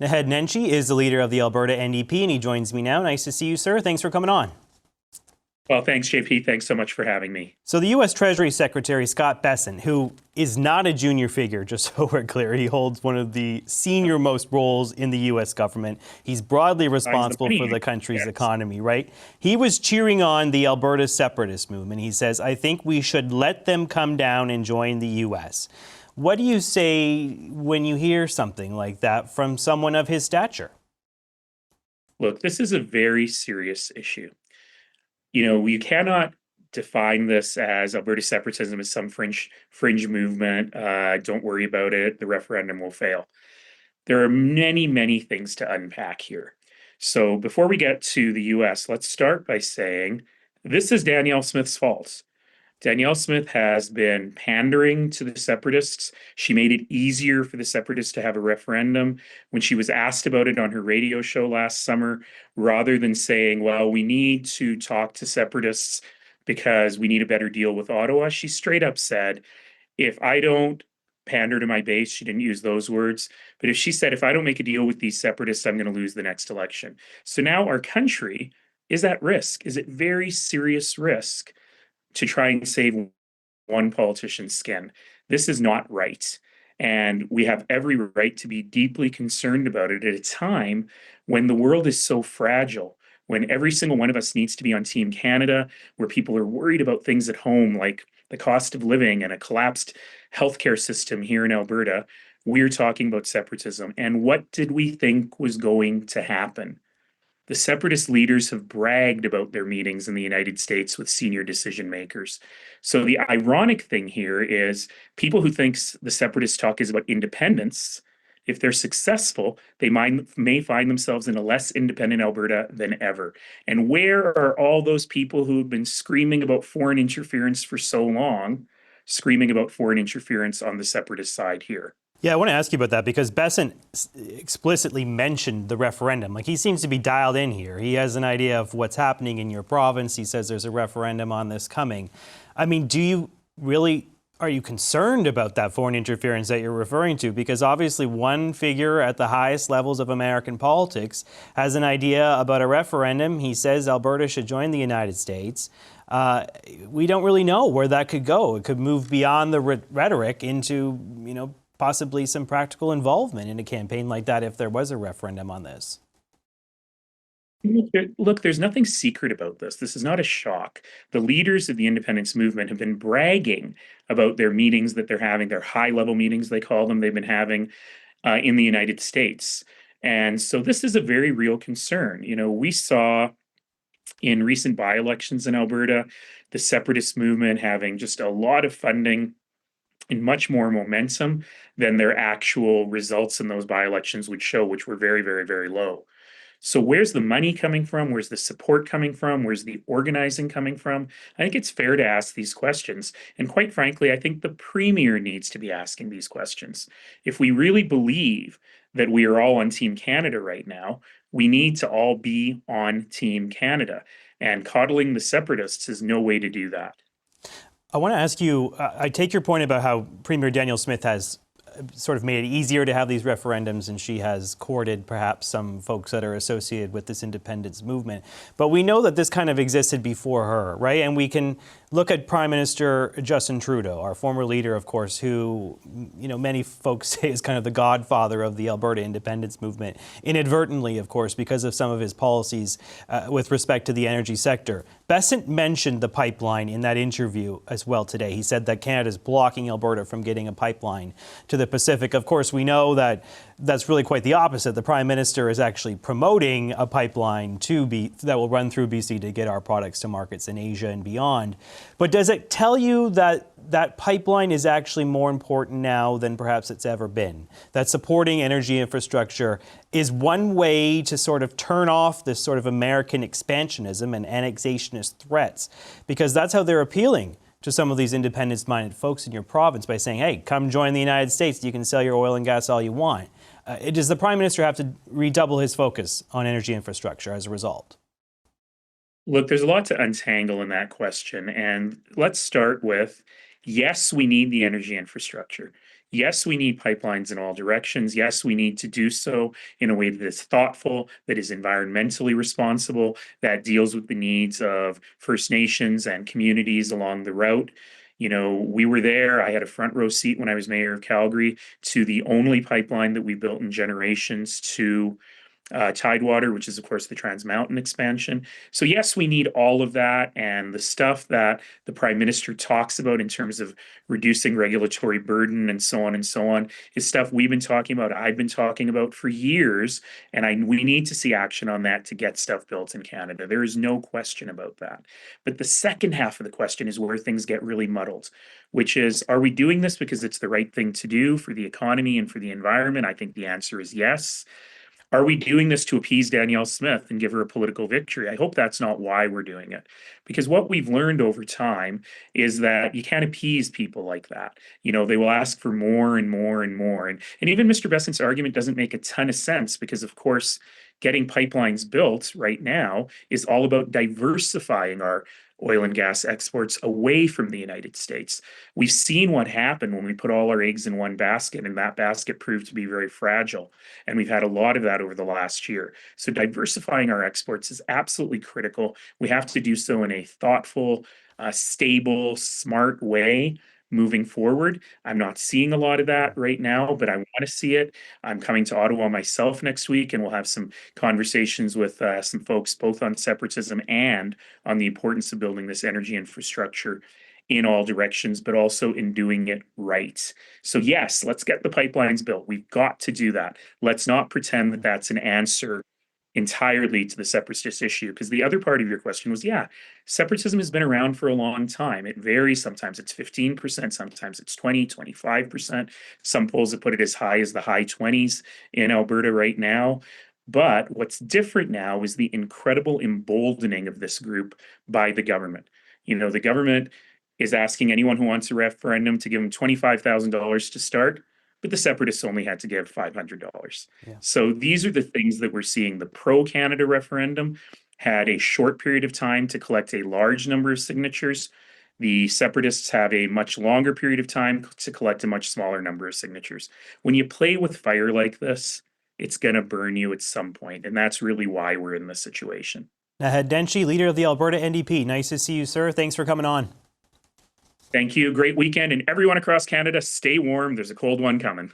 Naheed Nenshi is the leader of the Alberta NDP, and he joins me now. Nice to see you, sir. Thanks for coming on. Well, thanks, JP. Thanks so much for having me. So the U.S. Treasury Secretary, Scott Bessent, who is not a junior figure, just so we're clear, he holds one of the senior-most roles in the U.S. government. He's broadly responsible for the country's economy, right? He was cheering on the Alberta separatist movement. He says, I think we should let them come down and join the U.S. What do you say when you hear something like that from someone of his stature? Look, this is a very serious issue. You know, you cannot define this as Alberta separatism as some fringe movement. Don't worry about it. The referendum will fail. There are many, many things to unpack here. So before we get to the US, let's start by saying this is Danielle Smith's fault. Danielle Smith has been pandering to the separatists. She made it easier for the separatists to have a referendum when she was asked about it on her radio show last summer, rather than saying, well, we need to talk to separatists because we need a better deal with Ottawa. She straight up said, if I don't pander to my base, she didn't use those words, but if she said, if I don't make a deal with these separatists, I'm going to lose the next election. So now our country is at risk, is at very serious risk to try and save one politician's skin. This is not right. And we have every right to be deeply concerned about it at a time when the world is so fragile, when every single one of us needs to be on Team Canada, where people are worried about things at home like the cost of living and a collapsed healthcare system here in Alberta. We're talking about separatism. And what did we think was going to happen? The separatist leaders have bragged about their meetings in the United States with senior decision makers. So the ironic thing here is people who think the separatist talk is about independence, if they're successful, they may find themselves in a less independent Alberta than ever. And where are all those people who've been screaming about foreign interference for so long, screaming about foreign interference on the separatist side here? Yeah, I want to ask you about that because Bessent explicitly mentioned the referendum. Like, he seems to be dialed in here. He has an idea of what's happening in your province. He says there's a referendum on this coming. I mean, are you concerned about that foreign interference that you're referring to? Because obviously one figure at the highest levels of American politics has an idea about a referendum. He says Alberta should join the United States. We don't really know where that could go. It could move beyond the rhetoric into, possibly some practical involvement in a campaign like that if there was a referendum on this. Look, there's nothing secret about this. This is not a shock. The leaders of the independence movement have been bragging about their meetings that they're having, their high-level meetings, they call them, they've been having in the United States. And so this is a very real concern. We saw in recent by-elections in Alberta, the separatist movement having just a lot of funding and much more momentum than their actual results in those by-elections would show, which were very, very, very low. So where's the money coming from? Where's the support coming from? Where's the organizing coming from? I think it's fair to ask these questions. And quite frankly, I think the Premier needs to be asking these questions. If we really believe that we are all on Team Canada right now, we need to all be on Team Canada. And coddling the separatists is no way to do that. I want to ask you, I take your point about how Premier Danielle Smith has sort of made it easier to have these referendums, and she has courted perhaps some folks that are associated with this independence movement. But we know that this kind of existed before her, right? And we can look at Prime Minister Justin Trudeau, our former leader, of course, who, many folks say is kind of the godfather of the Alberta independence movement, inadvertently, of course, because of some of his policies with respect to the energy sector. Bessent mentioned the pipeline in that interview as well today. He said that Canada is blocking Alberta from getting a pipeline to the Pacific. Of course, we know that that's really quite the opposite. The Prime Minister is actually promoting a pipeline that will run through BC to get our products to markets in Asia and beyond. But does it tell you that that pipeline is actually more important now than perhaps it's ever been? That supporting energy infrastructure is one way to sort of turn off this sort of American expansionism and annexationist threats, because that's how they're appealing to some of these independence-minded folks in your province by saying, hey, come join the United States. You can sell your oil and gas all you want. Does the Prime Minister have to redouble his focus on energy infrastructure as a result? Look, there's a lot to untangle in that question. And let's start with, yes, we need the energy infrastructure. Yes, we need pipelines in all directions. Yes, we need to do so in a way that is thoughtful, that is environmentally responsible, that deals with the needs of First Nations and communities along the route. You know, we were there. I had a front row seat when I was mayor of Calgary to the only pipeline that we built in generations to Tidewater, which is, of course, the Trans Mountain expansion. So, yes, we need all of that. And the stuff that the Prime Minister talks about in terms of reducing regulatory burden and so on is stuff we've been talking about, I've been talking about for years. And we need to see action on that to get stuff built in Canada. There is no question about that. But the second half of the question is where things get really muddled, which is, are we doing this because it's the right thing to do for the economy and for the environment? I think the answer is yes. Are we doing this to appease Danielle Smith and give her a political victory? I hope that's not why we're doing it. Because what we've learned over time is that you can't appease people like that. You know, they will ask for more and more and more. And even Mr. Besant's argument doesn't make a ton of sense because, of course, getting pipelines built right now is all about diversifying our oil and gas exports away from the United States. We've seen what happened when we put all our eggs in one basket, and that basket proved to be very fragile. And we've had a lot of that over the last year. So diversifying our exports is absolutely critical. We have to do so in a thoughtful, stable, smart way moving forward. I'm not seeing a lot of that right now, but I want to see it. I'm coming to Ottawa myself next week, and we'll have some conversations with some folks both on separatism and on the importance of building this energy infrastructure in all directions, but also in doing it right. So yes, let's get the pipelines built. We've got to do that. Let's not pretend that that's an answer entirely to the separatist issue, because the other part of your question was, yeah, separatism has been around for a long time. It varies. Sometimes it's 15%, sometimes it's 20, 25%. Some polls have put it as high as the high 20s in Alberta right now. But what's different now is the incredible emboldening of this group by the government. You know, the government is asking anyone who wants a referendum to give them $25,000 to start, but the separatists only had to give $500. Yeah. So these are the things that we're seeing. The pro-Canada referendum had a short period of time to collect a large number of signatures. The separatists have a much longer period of time to collect a much smaller number of signatures. When you play with fire like this, it's going to burn you at some point, and that's really why we're in this situation. Naheed Nenshi, leader of the Alberta NDP. Nice to see you, sir. Thanks for coming on. Thank you. Great weekend. And everyone across Canada, stay warm. There's a cold one coming.